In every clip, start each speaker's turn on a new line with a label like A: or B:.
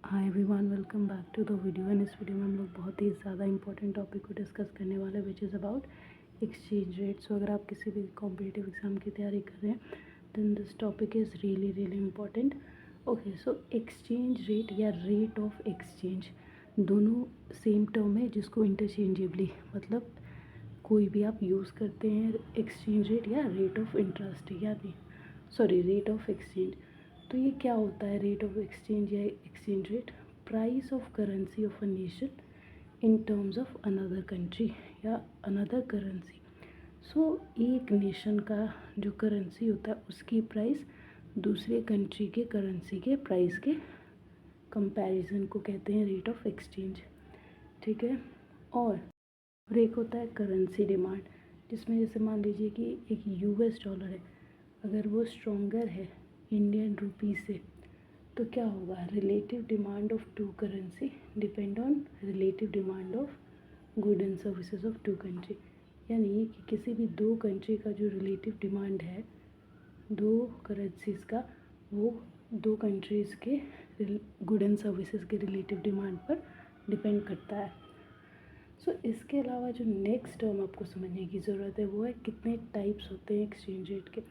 A: Hi everyone, welcome back to the video. And इस video में हम लोग बहुत ही ज़्यादा इंपॉर्टेंट टॉपिक को डिस्कस करने वाले हैं, which is about exchange rate. So अगर आप किसी भी कॉम्पिटिटिव एग्जाम की तैयारी कर रहे हैं then this topic is really really important. Okay, so exchange rate या रेट ऑफ एक्सचेंज दोनों सेम टर्म है, जिसको इंटरचेंजेबली मतलब कोई भी आप यूज़ करते हैं एक्सचेंज रेट या rate of interest rate of exchange. तो ये क्या होता है रेट ऑफ एक्सचेंज या exchange rate? Price of currency of a nation in terms of another country या अनदर करेंसी। सो एक नेशन का जो करेंसी होता है उसकी प्राइस दूसरे कंट्री के करेंसी के प्राइस के कंपैरिजन को कहते हैं रेट ऑफ एक्सचेंज। ठीक है। और एक होता है करेंसी डिमांड, जिसमें जैसे मान लीजिए कि एक यूएस डॉलर है, अगर वो स्ट्रॉन्गर है इंडियन रुपी से तो क्या होगा? Relative demand of two currency depend on relative demand of good and services of two country. यानी कि किसी भी दो कंट्री का जो रिलेटिव डिमांड है दो करेंसीज का, वो दो कंट्रीज़ के गुड एंड सर्विसेज के रिलेटिव डिमांड पर डिपेंड करता है। सो इसके अलावा जो नेक्स्ट टर्म आपको समझने की ज़रूरत है वो है कितने टाइप्स होते हैं एक्सचेंज रेट के।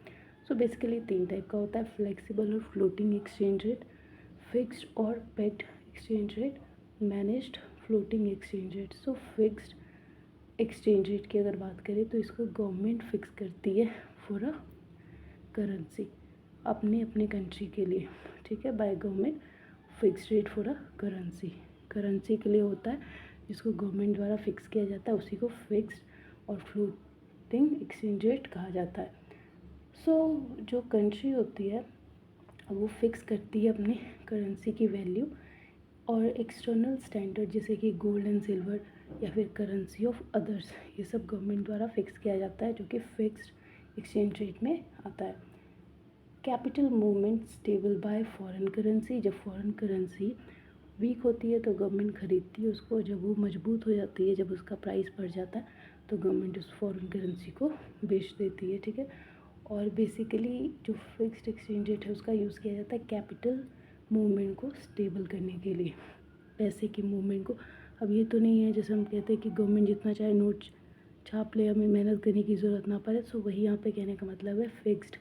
A: सो बेसिकली तीन टाइप का होता है, फ्लेक्सिबल और फ्लोटिंग एक्सचेंज रेट, फिक्स्ड और pegged exchange rate, managed floating exchange rate. सो फिक्स्ड एक्सचेंज रेट की अगर बात करें तो इसको गवर्नमेंट फिक्स करती है फॉर अ करेंसी अपने अपने कंट्री के लिए। ठीक है, by government fixed rate for a currency के लिए होता है, जिसको गवर्नमेंट द्वारा फिक्स किया जाता है, उसी को फिक्स्ड और फ्लोटिंग एक्सचेंज रेट कहा जाता है। सो जो कंट्री होती है वो फिक्स करती है अपनी करेंसी की वैल्यू, और एक्सटर्नल स्टैंडर्ड जैसे कि गोल्ड एंड सिल्वर या फिर करेंसी ऑफ अदर्स, ये सब गवर्नमेंट द्वारा फिक्स किया जाता है, जो कि फिक्स्ड एक्सचेंज रेट में आता है। Capital movement stable bye foreign currency, जब फॉरेन करेंसी वीक होती है तो गवर्नमेंट खरीदती है उसको, जब वो मजबूत हो जाती है, जब उसका प्राइस बढ़ जाता है तो गवर्नमेंट उस फॉरेन करेंसी को बेच देती है। ठीक है। और बेसिकली जो फिक्स्ड एक्सचेंज रेट है उसका यूज़ किया जाता है कैपिटल मूवमेंट को स्टेबल करने के लिए, पैसे की मूवमेंट को। अब ये तो नहीं है जैसे हम कहते हैं कि गवर्नमेंट जितना चाहे नोट छाप ले, हमें मेहनत करने की ज़रूरत ना पड़े। सो वही यहाँ पे कहने का मतलब है फिक्स्ड,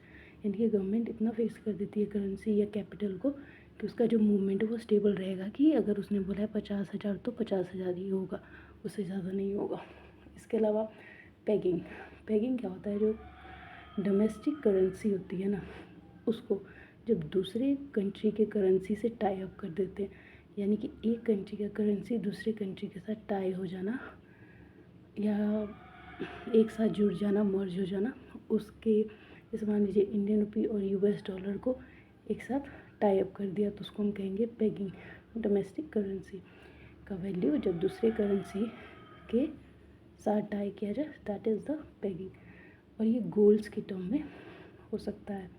A: यानी कि गवर्नमेंट इतना फिक्स कर देती है करेंसी या कैपिटल को कि उसका जो मूवमेंट है वो स्टेबल रहेगा, कि अगर उसने बोला है 50,000 तो 50,000 ही होगा, उससे ज़्यादा नहीं होगा। इसके अलावा पेगिंग क्या होता है? जो डोमेस्टिक करेंसी होती है ना, उसको जब दूसरे कंट्री के करेंसी से टाई अप कर देते हैं, यानी कि एक कंट्री का करेंसी दूसरे कंट्री के साथ टाई हो जाना या एक साथ जुड़ जाना, मर्ज हो जाना, उसके जैसे मान लीजिए इंडियन रुपी और यूएस डॉलर को एक साथ टाई अप कर दिया तो उसको हम कहेंगे पेगिंग। डोमेस्टिक करेंसी का वैल्यू जब दूसरे करेंसी के साथ टाई किया जाए, दैट इज़ द पेगिंग। और ये गोल्ड्स की टर्म में हो सकता है।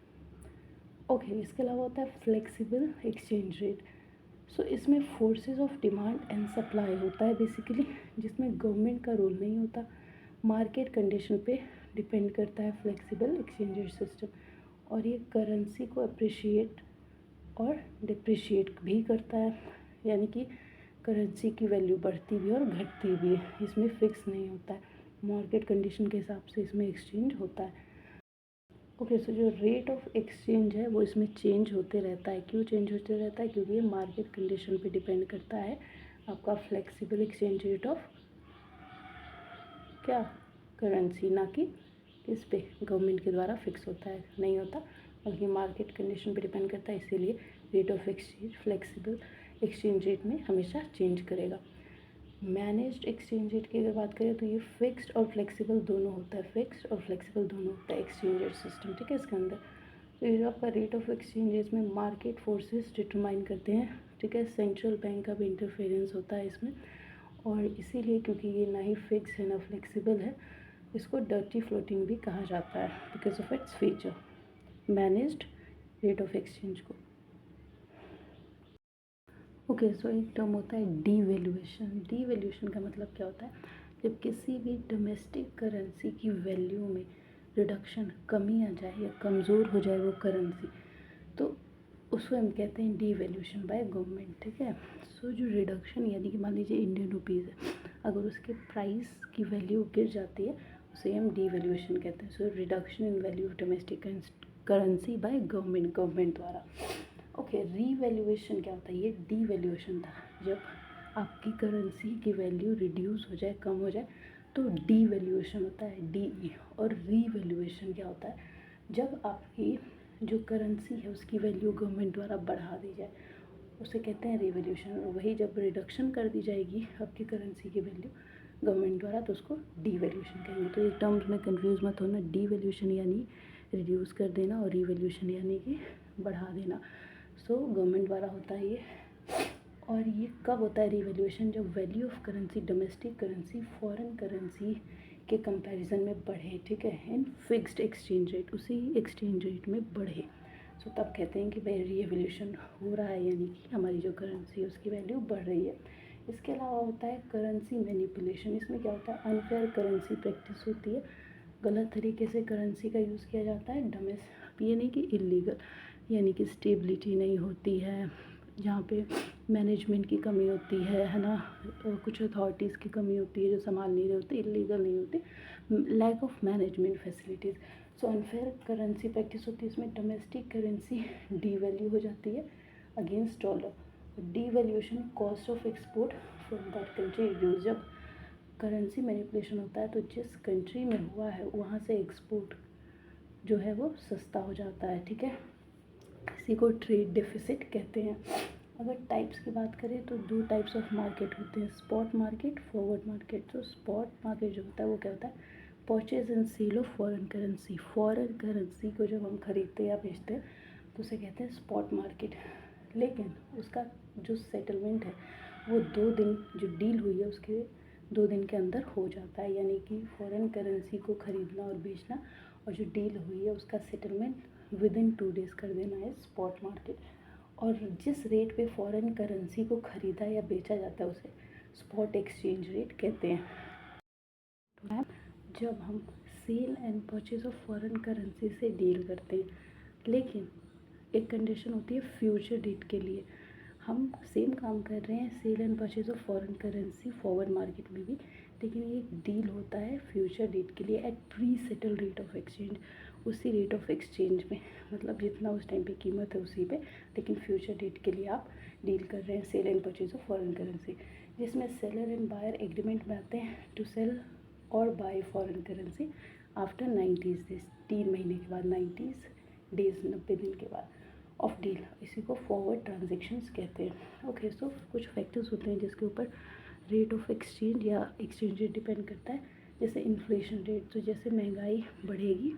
A: ओके, इसके अलावा होता है फ्लेक्सिबल एक्सचेंज रेट। सो इसमें forces of demand and supply होता है बेसिकली, जिसमें गवर्नमेंट का रोल नहीं होता, मार्केट कंडीशन पे डिपेंड करता है फ्लेक्सिबल एक्सचेंज रेट सिस्टम। और ये करेंसी को अप्रिशिएट और डिप्रिशिएट भी करता है, यानी कि करेंसी की वैल्यू बढ़ती भी और घटती भी है, इसमें फिक्स नहीं होता है, मार्केट कंडीशन के हिसाब से इसमें एक्सचेंज होता है। ओके, सो जो रेट ऑफ एक्सचेंज है वो इसमें चेंज होते रहता है। क्यों चेंज होते रहता है? क्योंकि ये मार्केट कंडीशन पे डिपेंड करता है। आपका फ्लेक्सिबल एक्सचेंज रेट ऑफ क्या करेंसी, ना कि इस पे गवर्नमेंट के द्वारा फिक्स होता है, नहीं होता, बल्कि मार्केट कंडीशन पे डिपेंड करता है। इसीलिए rate of exchange flexible exchange rate में हमेशा चेंज करेगा। मैनेज्ड एक्सचेंज रेट की अगर बात करें तो ये फिक्स्ड और फ्लेक्सिबल दोनों होता है, फिक्स्ड और फ्लेक्सिबल दोनों होता है एक्सचेंज रेट सिस्टम। ठीक है। इसके अंदर तो ये जो आपका रेट ऑफ एक्सचेंज में मार्केट फोर्सेस डिटरमाइन करते हैं। ठीक है। सेंट्रल बैंक का भी इंटरफेरेंस होता है इसमें, और इसीलिए क्योंकि ये ना ही फिक्स है ना फ्लेक्सिबल है, इसको डर्टी फ्लोटिंग भी कहा जाता है because of its feature, managed rate of exchange को। ओके, सो एक टर्म होता है डीवैल्यूएशन। डीवैल्यूएशन का मतलब क्या होता है? जब किसी भी डोमेस्टिक करेंसी की वैल्यू में रिडक्शन, कमी आ जाए या कमज़ोर हो जाए वो करेंसी, तो उसको हम कहते हैं डीवैल्यूएशन बाय गवर्नमेंट, ठीक है। सो जो रिडक्शन यानी कि मान लीजिए इंडियन रुपीज़ है, अगर उसके प्राइस की वैल्यू गिर जाती है उसे हम डीवैल्यूएशन कहते हैं। So reduction in value of domestic currency by government द्वारा। ओके, रीवैल्यूएशन क्या होता है? ये डीवैल्यूएशन था, जब आपकी करेंसी की वैल्यू रिड्यूस हो जाए, कम हो जाए, तो डीवैल्यूएशन होता है, DE। और रीवैल्यूएशन क्या होता है? जब आपकी जो करेंसी है उसकी वैल्यू गवर्नमेंट द्वारा बढ़ा दी जाए, उसे कहते हैं रिवैल्यूएशन। और वही जब रिडक्शन कर दी जाएगी आपकी करेंसी की वैल्यू गवर्नमेंट द्वारा, तो उसको डीवैल्यूएशन कहेंगे। तो ये टर्म्स में कंफ्यूज मत होना, डीवैल्यूएशन यानी रिड्यूस कर देना और रिवैल्यूएशन यानी कि बढ़ा देना। सो गवर्नमेंट द्वारा होता है ये। और ये कब होता है रिवैल्यूएशन? जब value of currency, domestic currency foreign currency के कंपैरिजन में बढ़े, ठीक है, इन फिक्स्ड एक्सचेंज रेट, उसी एक्सचेंज रेट में बढ़े। सो तब कहते हैं कि भाई रिवैल्यूएशन हो रहा है, यानी कि हमारी जो करेंसी है उसकी वैल्यू बढ़ रही है। इसके अलावा होता है करेंसी मैनिपुलेशन। इसमें क्या होता है? अनफेयर करेंसी प्रैक्टिस होती है, गलत तरीके से करेंसी का यूज़ किया जाता है। ये नहीं कि इलीगल, यानी कि स्टेबिलिटी नहीं होती है, जहाँ पे मैनेजमेंट की कमी होती है ना, कुछ अथॉरिटीज़ की कमी होती है जो संभाल नहीं रहे होते, इलीगल नहीं होती, lack of management facilities. So unfair currency practice होती है। इसमें डोमेस्टिक करेंसी डीवैल्यू हो जाती है against dollar. Devaluation cost of export from that country reduce. जब करेंसी मैनिपुलेशन होता है तो जिस कंट्री में हुआ है वहाँ से एक्सपोर्ट जो है वो सस्ता हो जाता है, ठीक है। इसी को ट्रेड डेफिसिट कहते हैं। अगर टाइप्स की बात करें तो 2 टाइप्स ऑफ मार्केट होते हैं, स्पॉट मार्केट, फॉरवर्ड मार्केट। तो स्पॉट मार्केट जो होता है वो क्या होता है? Purchase and sale of foreign currency. Foreign currency को जब हम खरीदते या बेचते हैं तो उसे कहते हैं स्पॉट मार्केट। लेकिन उसका जो सेटलमेंट है वो 2 दिन, जो डील हुई है उसके 2 दिन के अंदर हो जाता है, यानी कि फॉरेन करेंसी को ख़रीदना और बेचना और जो डील हुई है उसका सेटलमेंट विदिन 2 डेज़ कर देना है स्पॉट मार्केट। और जिस रेट पे फॉरेन करेंसी को ख़रीदा या बेचा जाता है उसे स्पॉट एक्सचेंज रेट कहते हैं। मैम, जब हम sale and purchase of foreign currency से डील करते हैं, लेकिन एक कंडीशन होती है फ्यूचर डेट के लिए। हम सेम काम कर रहे हैं sale and purchase of foreign currency forward market में भी, लेकिन ये एक डील होता है फ्यूचर डेट के लिए at pre settle rate of exchange. उसी रेट ऑफ एक्सचेंज में, मतलब जितना उस टाइम पे कीमत है उसी पे, लेकिन फ्यूचर डेट के लिए आप डील कर रहे हैं sale and purchase of foreign currency, जिसमें सेलर एंड बायर एग्रीमेंट में आते हैं टू सेल और buy foreign currency after 90 days, 3 महीने के बाद, 90 डेज, 90 दिन के बाद ऑफ डील। इसी को फॉरवर्ड ट्रांजेक्शन्स कहते हैं। ओके, सो कुछ फैक्टर्स होते हैं जिसके ऊपर रेट ऑफ एक्सचेंज या एक्सचेंज रेट डिपेंड करता है, जैसे इन्फ्लेशन रेट। तो जैसे महंगाई बढ़ेगी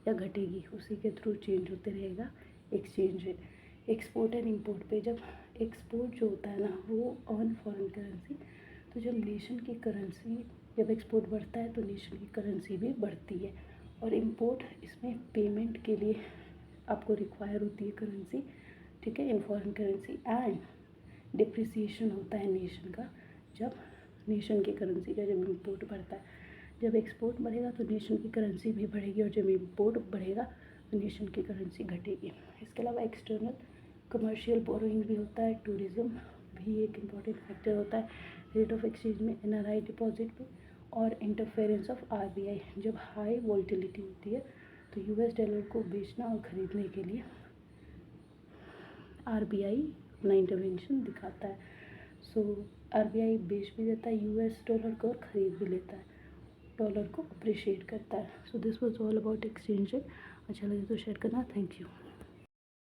A: या घटेगी उसी के थ्रू चेंज होते रहेगा exchange rate. Export and import पे, जब एक्सपोर्ट जो होता है ना वो ऑन फॉरेन करेंसी, तो जब नेशन की करेंसी, जब एक्सपोर्ट बढ़ता है तो नेशन की करेंसी भी बढ़ती है। और इम्पोर्ट, इसमें पेमेंट के लिए आपको रिक्वायर होती है करेंसी, ठीक है, in foreign currency. And depreciation होता है नेशन का, जब नेशन की करेंसी का जब इम्पोर्ट बढ़ता है। जब एक्सपोर्ट बढ़ेगा तो नेशन की करेंसी भी बढ़ेगी, और जब इम्पोर्ट बढ़ेगा तो नेशन की करेंसी घटेगी। इसके अलावा एक्सटर्नल कमर्शियल बोरोइंग भी होता है, टूरिज़्म भी एक इम्पॉर्टेंट फैक्टर होता है रेट ऑफ एक्सचेंज में, NRI डिपॉजिट पे। और इंटरफेरेंस ऑफ RBI, जब हाई वॉलेटिलिटी होती है तो US डॉलर को बेचना और ख़रीदने के लिए RBI अपना इंटरवेंशन दिखाता है। सो RBI बेच भी देता है US डॉलर को और ख़रीद भी लेता है, डॉलर को अप्रिशिएट करता है। So this was all about exchange rate. अच्छा लगे तो शेयर करना। Thank you.